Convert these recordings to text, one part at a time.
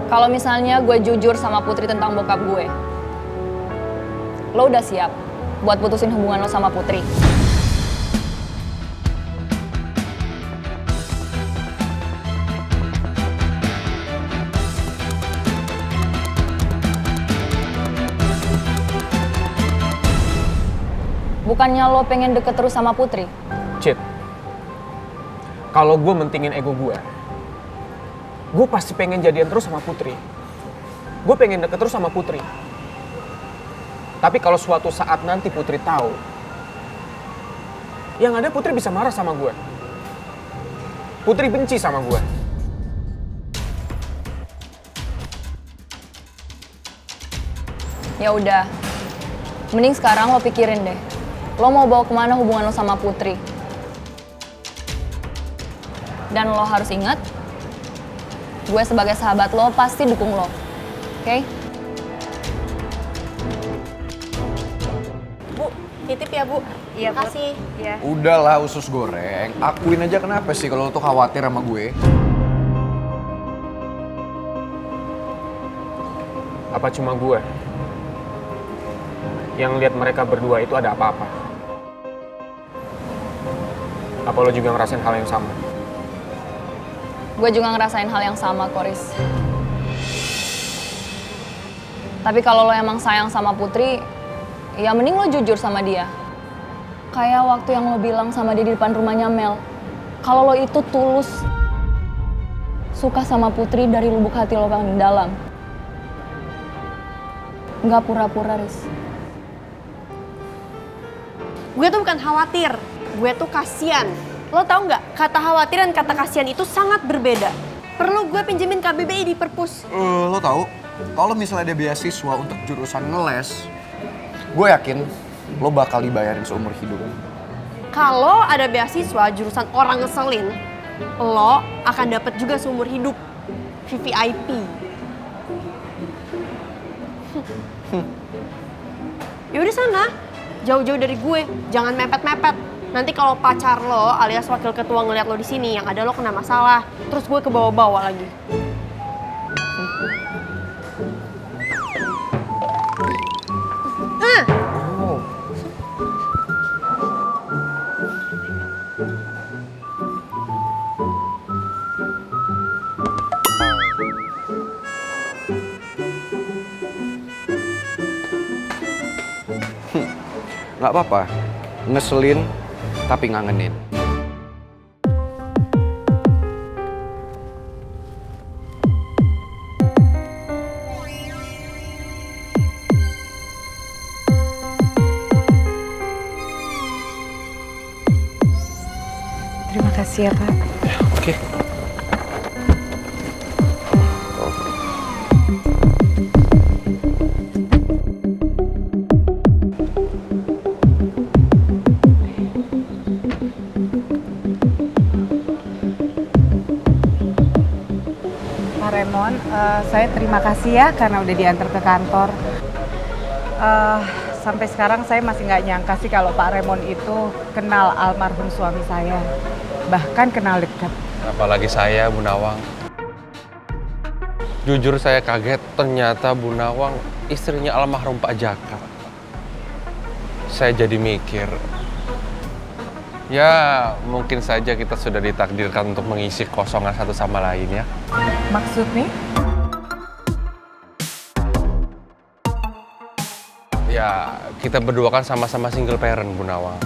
Kalau misalnya gue jujur sama Putri tentang bokap gue, lo udah siap buat putusin hubungan lo sama Putri? Bukannya lo pengen deket terus sama Putri? Cit, kalau gue mentingin ego gue pasti pengen jadian terus sama Putri. Gue pengen deket terus sama Putri. Tapi kalau suatu saat nanti Putri tahu, yang ada Putri bisa marah sama gue. Putri benci sama gue. Ya udah, mending sekarang lo pikirin deh. Lo mau bawa kemana hubungan lo sama Putri? Dan lo harus ingat, gue sebagai sahabat lo pasti dukung lo. Oke? Bu, titip ya Bu. Iya, makasih. Ya. Udahlah usus goreng, akuin aja kenapa sih kalau lo tuh khawatir sama gue. Apa cuma gue yang lihat mereka berdua itu ada apa-apa? Apa lo juga ngerasain hal yang sama? Gue juga ngerasain hal yang sama, Koris. Tapi kalau lo emang sayang sama Putri, ya mending lo jujur sama dia. Kayak waktu yang lo bilang sama dia di depan rumahnya Mel. Kalau lo itu tulus suka sama Putri dari lubuk hati lo paling dalam. Nggak pura-pura, Riz. Gue tuh bukan khawatir, gue tuh kasian. Lo tau nggak, kata khawatir dan kata kasian itu sangat berbeda. Perlu gue pinjemin KBBI di perpus. Lo tahu, kalau misalnya ada beasiswa untuk jurusan ngeles, gue yakin lo bakal dibayarin seumur hidup. Kalau ada beasiswa jurusan orang ngeselin, lo akan dapat juga seumur hidup. VVIP. Yaudah sana, jauh-jauh dari gue, jangan mepet-mepet. Nanti kalau pacar lo alias wakil ketua ngeliat lo di sini, yang ada lo kena masalah, terus gue kebawa-bawa lagi. Oh. Nggak apa-apa, ngeselin tapi ngangenin. Terima kasih ya, Pak. Ya, oke. Pak Remon, saya terima kasih ya karena udah diantar ke kantor. Sampai sekarang saya masih nggak nyangka sih kalau Pak Remon itu kenal almarhum suami saya. Bahkan kenal dekat. Apalagi saya, Bu Nawang. Jujur saya kaget, ternyata Bu Nawang istrinya almarhum Pak Jaka. Saya jadi mikir, ya mungkin saja kita sudah ditakdirkan untuk mengisi kosongan satu sama lain ya. Maksudnya? Ya, kita berdua kan sama-sama single parent, Bu Nawang.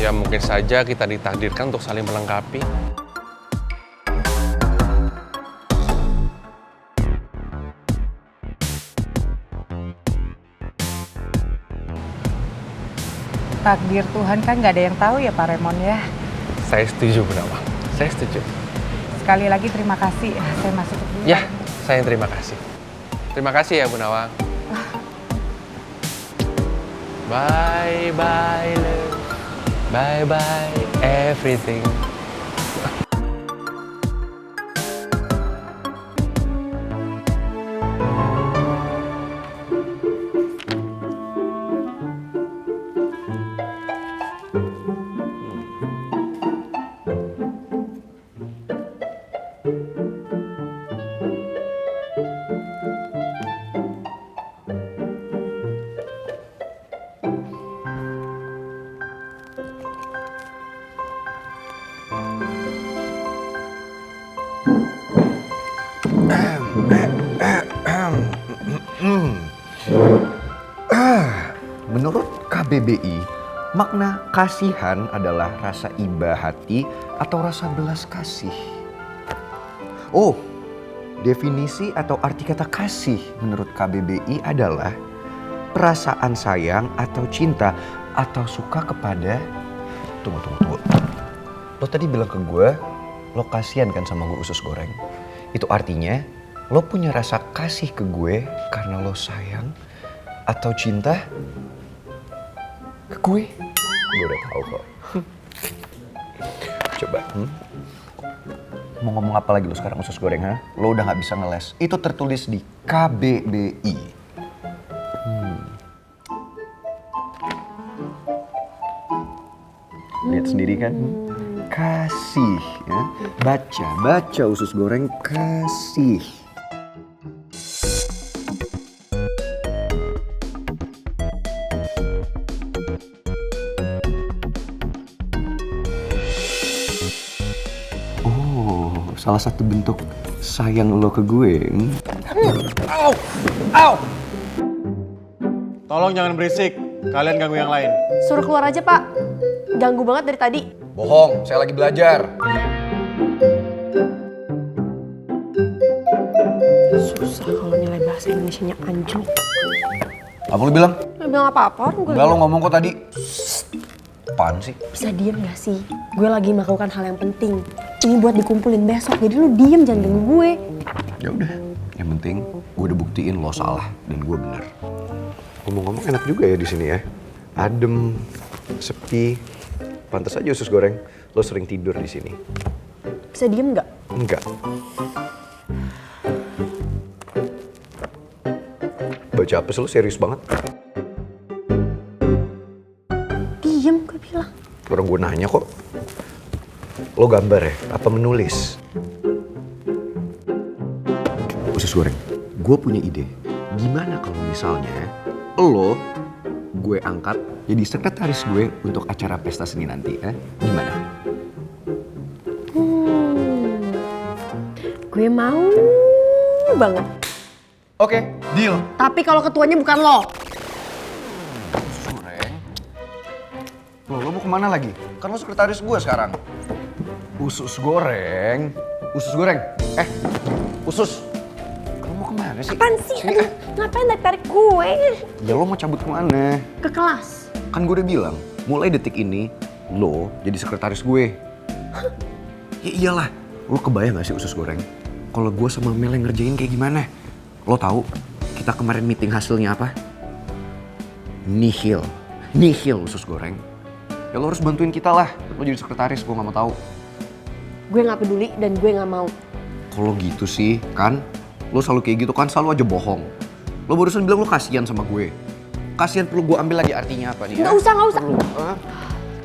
Ya mungkin saja kita ditakdirkan untuk saling melengkapi. Takdir Tuhan kan nggak ada yang tahu ya Pak Remon ya. Saya setuju, Bu Nawang. Saya setuju. Sekali lagi terima kasih. Saya masuk dulu. Ya, saya yang terima kasih. Terima kasih ya, Bu Nawang. Bye-bye, love. Bye-bye, everything. Menurut KBBI, makna kasihan adalah rasa iba hati atau rasa belas kasih. Oh, definisi atau arti kata kasih menurut KBBI adalah perasaan sayang atau cinta atau suka kepada... Tunggu. Lo tadi bilang ke gue, lo kasihan kan sama gue usus goreng. Itu artinya lo punya rasa kasih ke gue karena lo sayang atau cinta ke gue. Gue udah tahu kok. Coba, mau ngomong apa lagi lo sekarang usus goreng, ha? Lo udah gak bisa ngeles. Itu tertulis di KBBI. Lihat sendiri kan? Kasih, ya. Baca usus goreng kasih. Oh, salah satu bentuk sayang lo ke gue. Au! Tolong jangan berisik. Kalian ganggu yang lain. Suruh keluar aja, Pak. Ganggu banget dari tadi. Bohong, saya lagi belajar. Susah kalau nilai bahasa Indonesianya anjlok. Apa lo bilang? Nggak bilang apa-apa, orang gue Enggak, lo ngomong kok tadi. Apaan sih? Bisa diem gak sih? Gue lagi melakukan hal yang penting. Ini buat dikumpulin besok, jadi lu diem, jangan ganggu gue. Ya udah, yang penting gue udah buktiin lo salah dan gue benar. Ngomong-ngomong enak juga ya di sini ya. Adem, sepi. Pantas aja usus goreng, lo sering tidur di sini. Bisa diem gak? Enggak. Baca apa sih lo, serius banget? Diem, gue bilang. Orang gue nanya kok. Lo gambar ya? Apa menulis? Usus goreng, gue punya ide. Gimana kalau misalnya lo gue angkat jadi sekretaris gue untuk acara pesta seni nanti, gimana? Gue mau banget. Oke, deal. Tapi kalau ketuanya bukan lo. Usus goreng. Lo mau kemana lagi? Kan lo sekretaris gue sekarang. Usus goreng. Usus goreng. Usus. Lo mau kemana sih? Apaan sih? Aduh, ngapain tarik gue? Ya lo mau cabut kemana? Ke kelas. Kan gue udah bilang, mulai detik ini lo jadi sekretaris gue. Ya iyalah, lo kebayang gak sih usus goreng? Kalau gue sama Mel yang ngerjain kayak gimana? Lo tahu kita kemarin meeting hasilnya apa? Nihil. Nihil usus goreng. Ya lo harus bantuin kita lah, lo jadi sekretaris, gue gak mau tahu. Gue gak peduli dan gue gak mau. Kalau gitu sih, kan? Lo selalu kayak gitu kan, selalu aja bohong. Lo barusan bilang lo kasihan sama gue. Kasihan perlu gue ambil lagi artinya apa nih? Nggak usah. Perlu,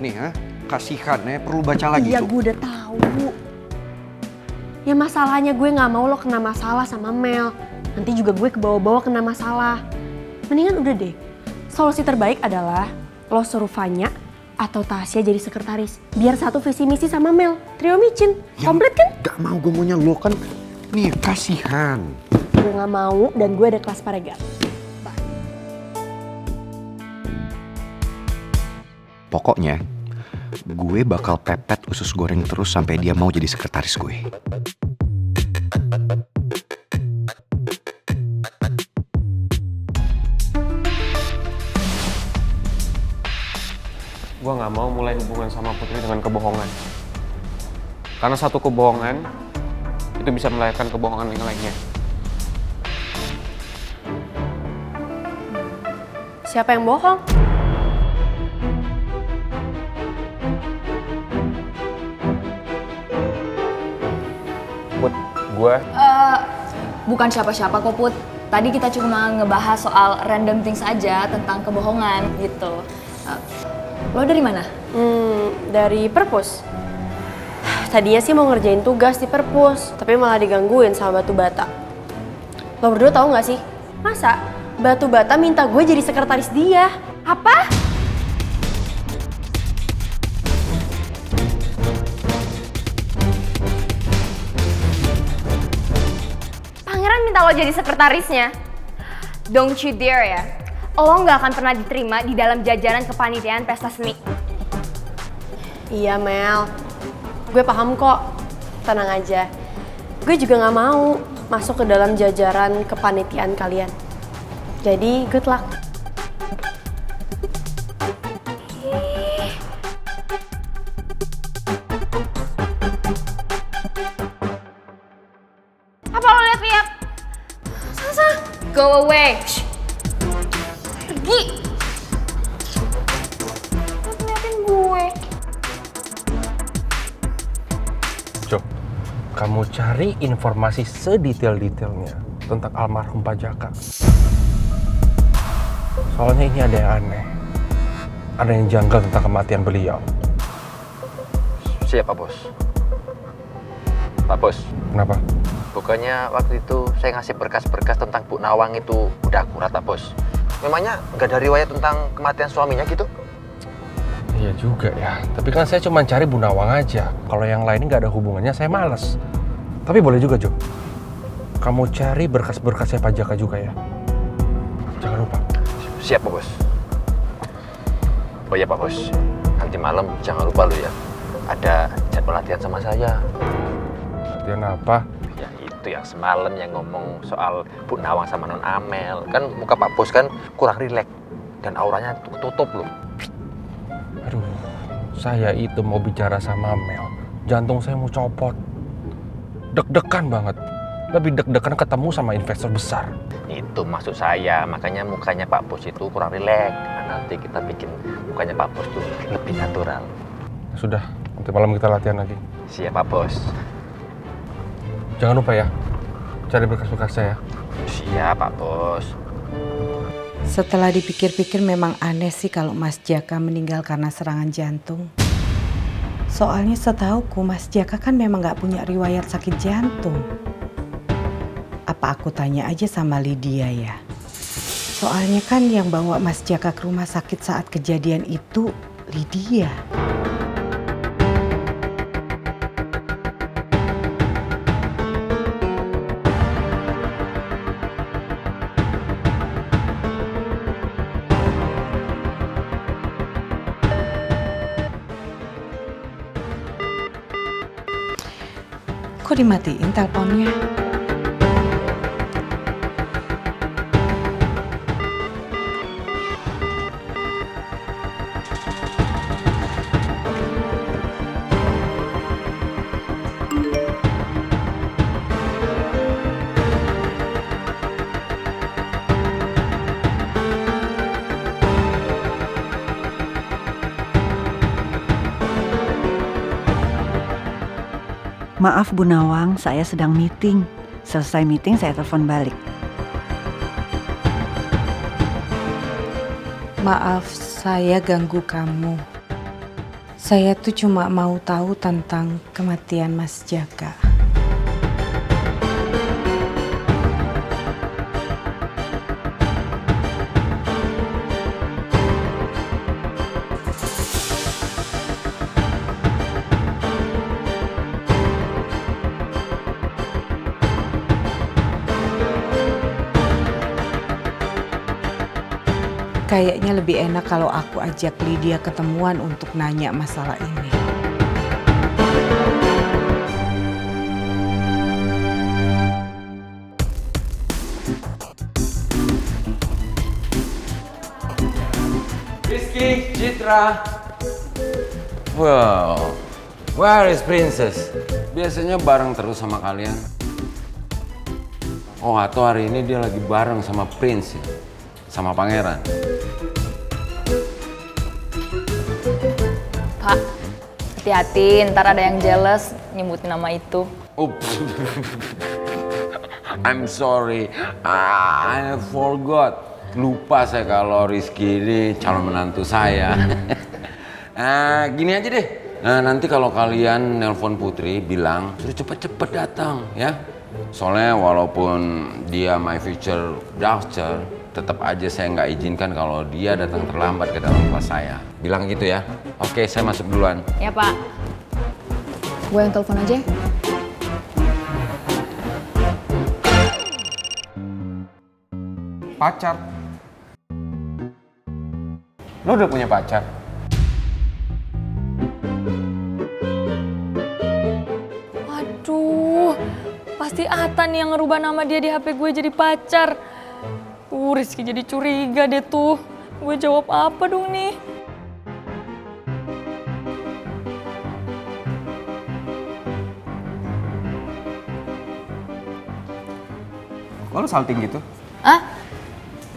nih kasihan ya, perlu baca lagi Iya, tuh. gue udah tahu. Ya masalahnya gue gak mau lo kena masalah sama Mel. Nanti juga gue kebawa-bawa kena masalah. Mendingan udah deh. Solusi terbaik adalah lo suruh Vanya atau Tasya jadi sekretaris. Biar satu visi misi sama Mel. Trio micin. Komplit kan? Gak mau, gue maunya lo kan. Nih, kasihan. Gue gak mau dan gue ada kelas paregat. Pokoknya, gue bakal pepet usus goreng terus sampai dia mau jadi sekretaris gue. Gue gak mau mulai hubungan sama Putri dengan kebohongan. Karena satu kebohongan, itu bisa melahirkan kebohongan yang lainnya. Siapa yang bohong? Put, gue... Bukan siapa-siapa kok, Put. Tadi kita cuma ngebahas soal random things aja tentang kebohongan gitu. Lo dari mana? Dari perpus. Tadinya sih mau ngerjain tugas di perpus, tapi malah digangguin sama batu bata. Lo berdua tahu nggak sih? Masa batu bata minta gue jadi sekretaris dia? Apa? minta lo jadi sekretarisnya. Don't you dare ya. Lo nggak akan pernah diterima di dalam jajaran kepanitiaan pesta seni. Iya Mel, gue paham kok. Tenang aja. Gue juga gak mau masuk ke dalam jajaran kepanitiaan kalian. Jadi good luck. Apa lo liat-liat? Sasa, go away. Shh. Pergi. Lo ngeliatin gue. Jo, kamu cari informasi sedetail-detailnya tentang almarhum Pak Jaka. Soalnya ini ada yang aneh. Ada yang janggal tentang kematian beliau. Siap, Pak Bos. Pak Bos, Kenapa? bukannya waktu itu saya ngasih berkas-berkas tentang Bu Nawang itu udah akurat, Pak Bos? Memangnya nggak ada riwayat tentang kematian suaminya gitu? Iya juga ya. Tapi kan saya cuma cari Bu Nawang aja. Kalau yang lain nggak ada hubungannya, saya males. Tapi boleh juga, Jo. Kamu cari berkas-berkasnya Pak Jaka juga ya. Jangan lupa. Siap, Pak Bos. Oh iya, Pak Bos. Nanti malam jangan lupa lo ya. Ada jadwal latihan sama saya. Latihan apa? Ya itu yang semalam yang ngomong soal Bu Nawang sama Non Amel. Kan muka Pak Bos kan kurang rileks. Dan auranya tutup loh. Aduh, saya itu mau bicara sama Mel. Jantung saya mau copot. Deg-degan banget. Lebih deg-degan ketemu sama investor besar. Itu maksud saya, makanya mukanya Pak Bos itu kurang rileks. Nah, nanti kita bikin mukanya Pak Bos tuh lebih natural. Sudah, nanti malam kita latihan lagi. Siap, Pak Bos. Jangan lupa ya, cari berkas-berkas saya. Siap, Pak Bos. Setelah dipikir-pikir memang aneh sih kalau Mas Jaka meninggal karena serangan jantung. Soalnya setauku Mas Jaka kan memang gak punya riwayat sakit jantung. Apa aku tanya aja sama Lydia ya? Soalnya kan yang bawa Mas Jaka ke rumah sakit saat kejadian itu Lydia. Kok dimatiin teleponnya? Maaf Bu Nawang, saya sedang meeting. Selesai meeting saya telepon balik. Maaf, saya ganggu kamu. Saya tuh cuma mau tahu tentang kematian Mas Jaka. Kayaknya lebih enak kalau aku ajak Lydia ketemuan untuk nanya masalah ini. Rizky, Citra. Wow, where is Princess? Biasanya bareng terus sama kalian. Oh, atau hari ini dia lagi bareng sama Prince ya? Sama Pangeran. Pak, hati-hati, ntar ada yang jealous nyebutin nama itu. I'm sorry, I forgot. Lupa saya kalau Rizky ini calon menantu saya. Gini aja deh. Nah, nanti kalau kalian nelpon Putri, bilang suruh cepet-cepet datang ya. Soalnya walaupun dia my future doctor, tetap aja saya nggak izinkan kalau dia datang terlambat ke dalam kelas saya. Bilang gitu ya. Oke, saya masuk duluan. Ya Pak. Gue yang telepon aja. pacar. Lo udah punya pacar? Aduh, pasti Ata nih yang ngerubah nama dia di HP gue jadi pacar. Rizky jadi curiga deh tuh. Gue jawab apa dong nih? Kok lo salting gitu? Ah?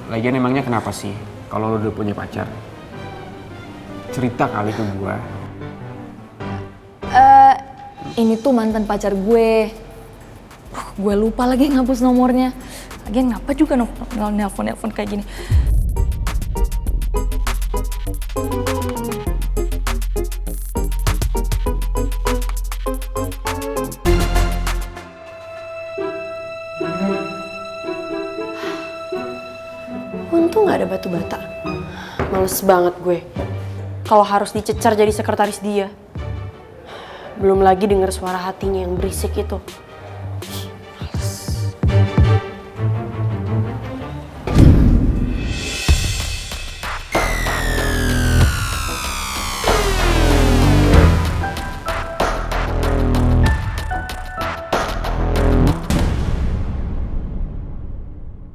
Lagian emangnya kenapa sih kalau lo udah punya pacar? Cerita kali ke gue. Ini tuh mantan pacar gue. Gue lupa lagi ngapus nomornya. Lagian ngapa juga nelfon kayak gini. Untung gak ada batu bata. Males banget gue. Kalau harus dicecar jadi sekretaris dia. Belum lagi denger suara hatinya yang berisik itu.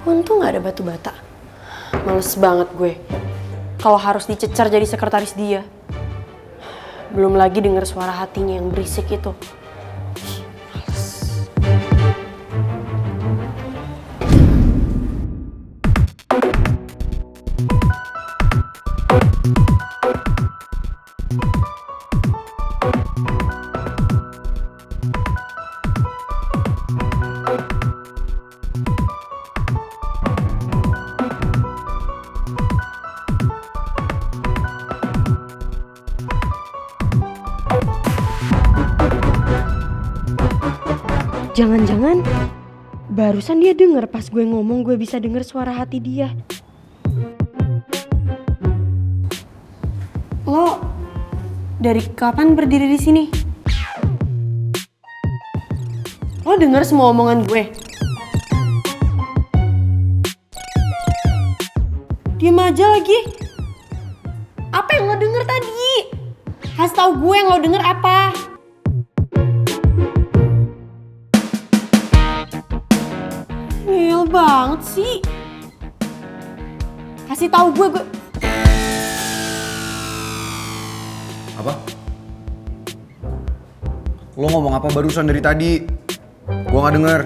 Untung gak ada batu bata. Males banget gue. Kalau harus dicecar jadi sekretaris dia. Belum lagi denger suara hatinya yang berisik itu. Jangan-jangan barusan dia denger pas gue ngomong gue bisa denger suara hati dia. Lo dari kapan berdiri di sini? Lo denger semua omongan gue? Diem aja lagi. Apa yang lo denger tadi? Kasih tau gue yang lo denger apa? Ngeyel banget sih. Kasih tahu gue. Apa? Lo ngomong apa barusan dari tadi? Gua nggak denger.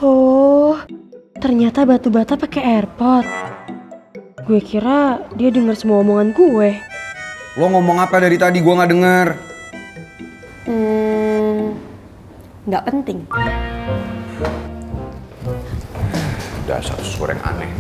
Oh, ternyata batu bata pakai AirPod. Gue kira dia denger semua omongan gue. Lo ngomong apa dari tadi? Gua nggak denger. Nggak penting. Dasar usus goreng aneh.